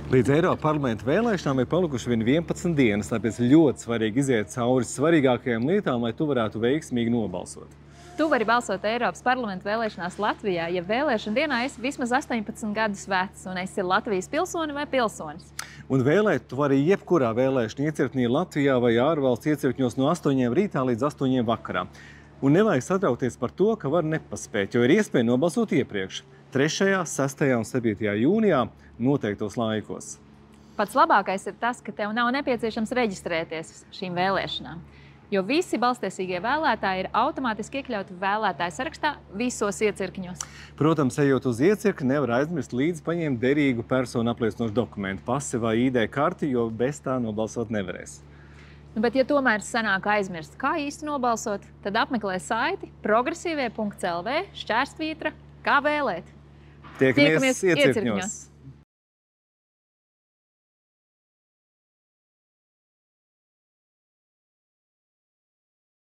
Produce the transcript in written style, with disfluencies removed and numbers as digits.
Līdz Eiropas parlamenta vēlēšanām ir palikuši vien 11 dienas, tāpēc ļoti svarīgi iziet cauri svarīgākajām lietām, lai tu varētu veiksmīgi nobalsot. Tu vari balsot Eiropas parlamenta vēlēšanās Latvijā, ja vēlēšana dienā esi vismaz 18 gadus vecs un esi Latvijas pilsoni vai pilsonis. Un vēlēt tu vari jebkurā vēlēšana iecirknī Latvijā vai ārvalsts iecirkņos no 8 rītā līdz 8 vakarā. Un nevajag satraukties par to, ka var nepaspēt, jo ir iespēja nobalsot iepriekš. 3., 6. un 7. jūnijā noteiktos laikos. Pats labākais ir tas, ka tev nav nepieciešams reģistrēties šīm vēlēšanām, jo visi balstiesīgie vēlētāji ir automātiski iekļauti vēlētāju sarakstā visos iecirkņos. Protams, ejot uz iecirkni, nevar aizmirst līdzi paņemt derīgu personu apliecinošu dokumentu, pasi vai ID karti, jo bez tā nobalsot nevarēs. Bet, ja tomēr sanāk aizmirst, kā īsti nobalsot, tad apmeklē saiti progresīvie.lv /kā vēlēt. Tiekamies iecirkņos!